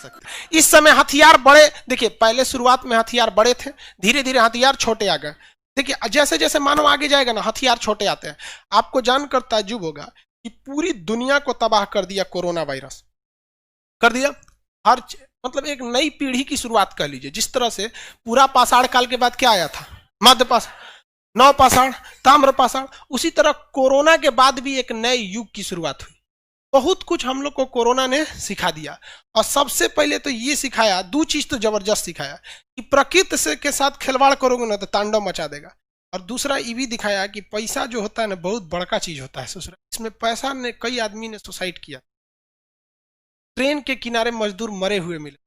सकते। इस समय हथियार बड़े, देखिए पहले शुरुआत में हथियार बड़े थे, धीरे धीरे हथियार छोटे आ गए। देखिए जैसे जैसे मानव आगे जाएगा ना, हथियार छोटे आते हैं। आपको जानकर ताज्जुब होगा कि पूरी दुनिया को तबाह कर दिया कोरोना वायरस, कर दिया। हर मतलब एक नई पीढ़ी की शुरुआत कर लीजिए। जिस तरह से पूरा पाषाण काल के बाद क्या आया था, मध्य पाषाण, नवपाषाण, ताम्रपाषाण, उसी तरह कोरोना के बाद भी एक नए युग की शुरुआत हुई। बहुत कुछ हम लोग को कोरोना ने सिखा दिया। और सबसे पहले तो ये सिखाया, दो चीज तो जबरदस्त सिखाया कि प्रकृति से के साथ खिलवाड़ करोगे ना तो तांडव मचा देगा। और दूसरा ये भी दिखाया कि पैसा जो होता है ना बहुत बड़का चीज होता है ससुरा। इसमें पैसा ने कई आदमी ने सुसाइड किया, ट्रेन के किनारे मजदूर मरे हुए मिले।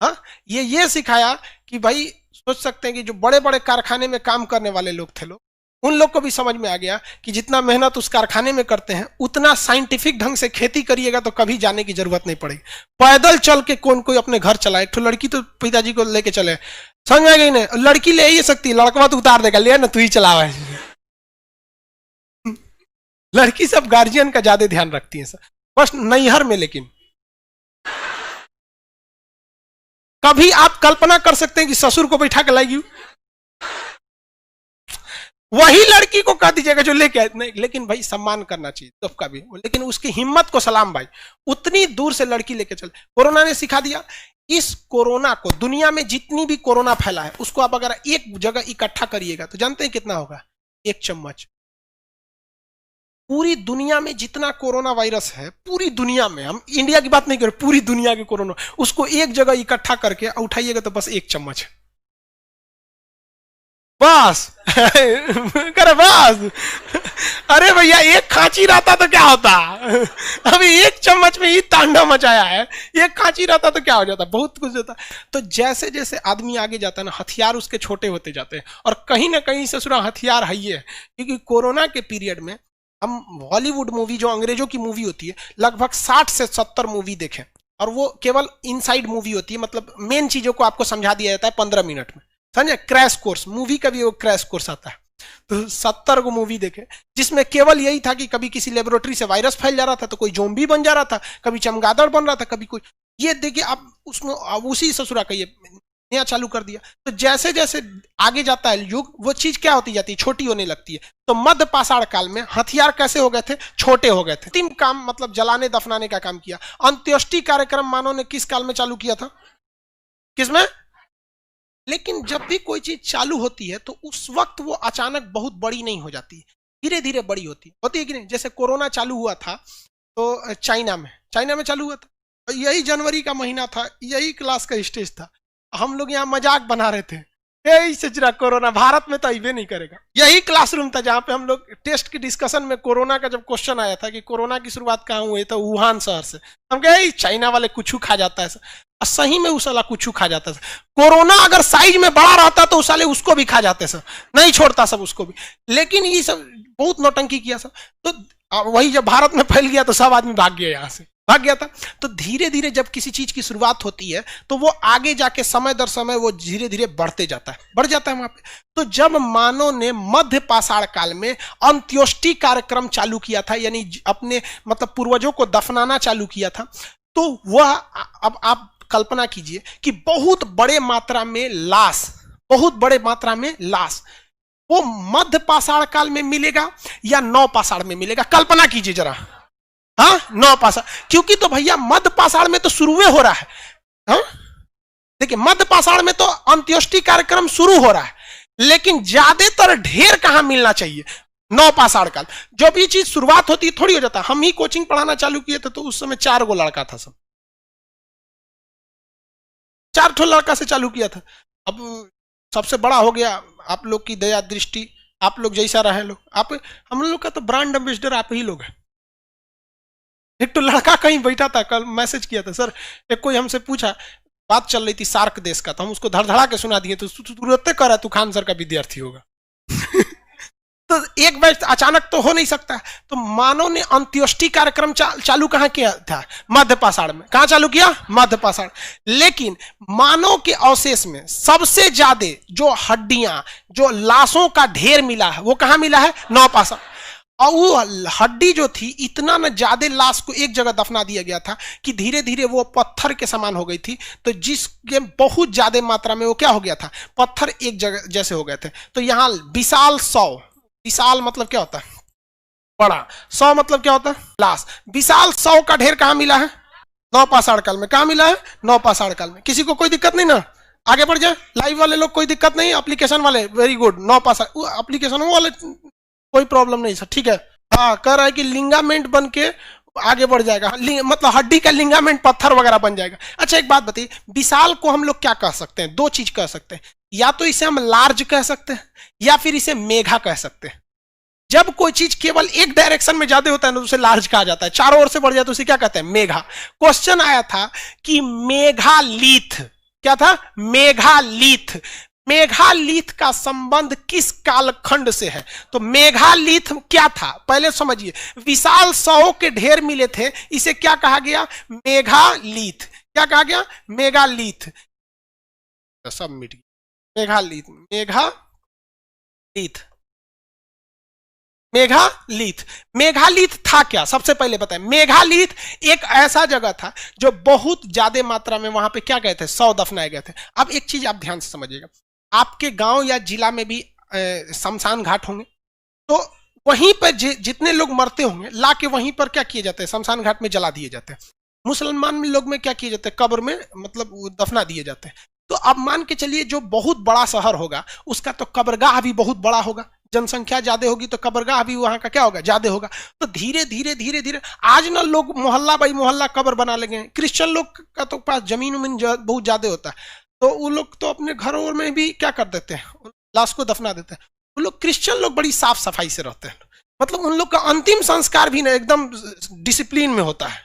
हाँ, ये सिखाया कि भाई सोच सकते हैं कि जो बड़े बड़े कारखाने में काम करने वाले लोग थे, लोग उन लोग को भी समझ में आ गया कि जितना मेहनत उस कारखाने में करते हैं उतना साइंटिफिक ढंग से खेती करिएगा तो कभी जाने की जरूरत नहीं पड़ेगी। पैदल चल के कौन कोई अपने घर चलाए। एक तो लड़की तो पिताजी को लेके चले, समझ आ गई ना, लड़की ले ही सकती है, लड़का तो उतार देगा, ले ना तू ही चलावा। लड़की सब गार्जियन का ज्यादा ध्यान रखती है सर, बस नैहर में। लेकिन कभी आप कल्पना कर सकते हैं कि ससुर को बैठा के लाएगी, वही लड़की को कह दीजिएगा जो लेके आए। नहीं, लेकिन भाई सम्मान करना चाहिए सबका भी, लेकिन उसकी हिम्मत को सलाम भाई, उतनी दूर से लड़की लेके चले। कोरोना ने सिखा दिया। इस कोरोना को, दुनिया में जितनी भी कोरोना फैला है उसको आप अगर एक जगह इकट्ठा करिएगा तो जानते हैं कितना होगा? 1 चम्मच। पूरी दुनिया में जितना कोरोना वायरस है, पूरी दुनिया में, हम इंडिया की बात नहीं कर रहे, पूरी दुनिया के कोरोना, उसको एक जगह इकट्ठा करके उठाइएगा तो बस 1 चम्मच, बस। करे बस। अरे भैया एक खांची रहता तो क्या होता? अभी 1 चम्मच में ही तांडव मचाया है। एक खांची रहता तो क्या हो जाता? बहुत कुछ होता। तो जैसे जैसे आदमी आगे जाता है ना, हथियार उसके छोटे होते जाते हैं। और कहीं ना कहीं ससुरा हथियार है ये, क्योंकि कोरोना के पीरियड में हम हॉलीवुड मूवी, जो अंग्रेजों की मूवी होती है, लगभग 60 से 70 मूवी देखें, और वो केवल इनसाइड मूवी होती है, मतलब मेन चीजों को आपको समझा दिया जाता है 15 मिनट में, समझे? क्रैश कोर्स, मूवी का भी वो क्रैश कोर्स आता है। तो 70 को मूवी देखे जिसमें केवल यही था कि कभी किसी लेबोरेटरी से वायरस फैल जा रहा था तो कोई जोम्बी बन जा रहा था, कभी चमगादड़ बन रहा था, कभी कोई, ये देखिए आप उसमें उसी ससुरा का ये नया चालू कर दिया। तो जैसे जैसे आगे जाता है युग, वो चीज क्या होती जाती है? छोटी होने लगती है। तो मध्य पाषाण काल में हथियार कैसे हो गए थे? छोटे हो गए थे। अंतिम काम मतलब जलाने दफनाने का काम किया। अंत्येष्टि कार्यक्रम मानव ने किस काल में चालू किया था? किसमें? लेकिन जब भी कोई चीज चालू होती है तो उस वक्त वो अचानक बहुत बड़ी नहीं हो जाती, धीरे धीरे बड़ी होती है कि नहीं? जैसे कोरोना चालू हुआ था तो चाइना में चालू हुआ था, यही जनवरी का महीना था, यही क्लास का स्टेज था, हम लोग यहाँ मजाक बना रहे थे, यही सचरा कोरोना भारत में तो अबे नहीं करेगा। यही क्लासरूम था जहां पे हम लोग टेस्ट की डिस्कशन में कोरोना का जब क्वेश्चन आया था कि कोरोना की शुरुआत कहाँ हुई, तो वुहान शहर से। हम कहे चाइना वाले कुछ खा जाता है, सही में उस साला कुछ खा जाता था। कोरोना अगर साइज में बड़ा रहता तो उस साले उसको भी खा जाते सब, नहीं छोड़ता सब उसको भी। लेकिन ये सब बहुत नौटंकी किया सब। तो वही जब भारत में फैल गया तो सब आदमी भाग गया, यहाँ से भाग गया था। तो धीरे धीरे जब किसी चीज की शुरुआत होती है तो वो आगे जाके समय दर समय वो धीरे धीरे बढ़ते जाता है, बढ़ जाता है वहां पे। तो जब मानव ने मध्य पाषाण काल में अंत्योष्टि कार्यक्रम चालू किया था, यानी अपने मतलब पूर्वजों को दफनाना चालू किया था, तो वह अब आप कल्पना कीजिए कि बहुत बड़े मात्रा में लाश, बहुत बड़े मात्रा में लाश वो मध्य पाषाण काल में मिलेगा या नव पाषाण में मिलेगा? कल्पना कीजिए जरा। हाँ, नव पाषाण, क्योंकि तो भैया मध्य पाषाण में तो शुरू हो रहा है। हाँ, देखिए मध्य पाषाण में तो अंत्योष्टि कार्यक्रम शुरू हो रहा है, लेकिन ज्यादातर ढेर कहां मिलना चाहिए? नव पाषाण काल। जब ये चीज शुरुआत होती है थोड़ी हो जाता। हम ही कोचिंग पढ़ाना चालू किए थे तो उस समय 4 गो लड़का था, सब 4 ठो लड़का से चालू किया था। अब सबसे बड़ा हो गया, आप लोग की दया दृष्टि, आप लोग जैसा रहे लोग, आप हम लोग का तो ब्रांड एम्बेसडर आप ही लोग हैं। एक तो लड़का कहीं बैठा था, कल मैसेज किया था, सर एक कोई हमसे पूछा, बात चल रही थी सार्क देश का, तो हम उसको धड़धड़ा के सुना दिए, तो तुरंत कह रहा तू खान सर का विद्यार्थी होगा। तो एक बैच अचानक तो हो नहीं सकता। तो मानव ने अंत्योष्टि कार्यक्रम चालू कहां किया था? मध्य पाषाण में। कहां चालू किया? मध्य पाषाण। लेकिन मानव के अवशेष में सबसे ज्यादा जो हड्डियां, जो लाशों का ढेर मिला है, वो कहां मिला है? नव पाषाण। और वो हड्डी जो थी इतना न ज्यादा लाश को एक जगह दफना दिया गया था कि धीरे धीरे वो पत्थर के समान हो गई थी। तो जिसके बहुत ज्यादा मात्रा में वो क्या हो गया था, पत्थर एक जगह जैसे हो गए थे। तो यहाँ विशाल सौ, विशाल मतलब क्या होता है, बड़ा, सौ मतलब क्या होता है, लाश। विशाल सौ का ढेर कहां मिला है, नौपाषाण काल में। कहां मिला है, नौपाषाण काल में। किसी को कोई दिक्कत नहीं ना, आगे बढ़ जाए। लाइव वाले लोग कोई दिक्कत नहीं, एप्लीकेशन वाले वेरी गुड, नौपाषाण एप्लीकेशन वाले कोई प्रॉब्लम नहीं सर, ठीक है। हाँ, कह रहा है कि लिंगामेंट बन के आगे बढ़ जाएगा, मतलब हड्डी का लिंगामेंट पत्थर वगैरह बन जाएगा। अच्छा एक बात बताइए, विशाल को हम लोग क्या कह सकते हैं, दो चीज कह सकते हैं, या तो इसे हम लार्ज कह सकते हैं या फिर इसे मेघा कह सकते हैं। जब कोई चीज केवल एक डायरेक्शन में ज्यादा होता है ना तो उसे लार्ज कहा जाता है, चारों ओर से बढ़ जाए तो उसे क्या कहते हैं, मेघा। क्वेश्चन आया था कि मेघालिथ क्या था, मेघालिथ, मेघालिथ का संबंध किस कालखंड से है। तो मेघालिथ क्या था पहले समझिए, विशाल सौ के ढेर मिले थे, इसे क्या कहा गया, मेघालिथ। क्या कहा गया, मेघालिथ। सब मिट गया, मेघालिथ, मेघालिथ, मेघालिथ। मेघालिथ था क्या, सबसे पहले बताएं। मेघालिथ एक ऐसा जगह था जो बहुत ज्यादा मात्रा में वहां पे क्या गए थे, सौ दफनाए गए थे। अब एक चीज आप ध्यान से समझिएगा, आपके गांव या जिला में भी शमशान घाट होंगे, तो वहीं पर जितने लोग मरते होंगे ला के वहीं पर क्या किए जाते हैं, शमशान घाट में जला दिए जाते हैं। मुसलमान लोग में क्या किए जाते हैं, कब्र में मतलब दफना दिए जाते हैं। तो अब मान के चलिए जो बहुत बड़ा शहर होगा उसका तो कब्रगाह भी बहुत बड़ा होगा, जनसंख्या ज्यादा होगी तो कब्रगाह भी वहां का क्या होगा, ज्यादा होगा। तो धीरे धीरे धीरे धीरे आज ना लोग मोहल्ला बाई मोहल्ला कब्र बना लगे हैं। क्रिश्चियन लोग का तो पास जमीन उमीन बहुत ज्यादा होता है, तो वो लोग तो अपने घरों में भी क्या कर देते हैं, लाश को दफना देते हैं। वो लोग क्रिश्चियन लोग बड़ी साफ सफाई से रहते हैं, मतलब उन लोग का अंतिम संस्कार भी ना एकदम डिसिप्लिन में होता है।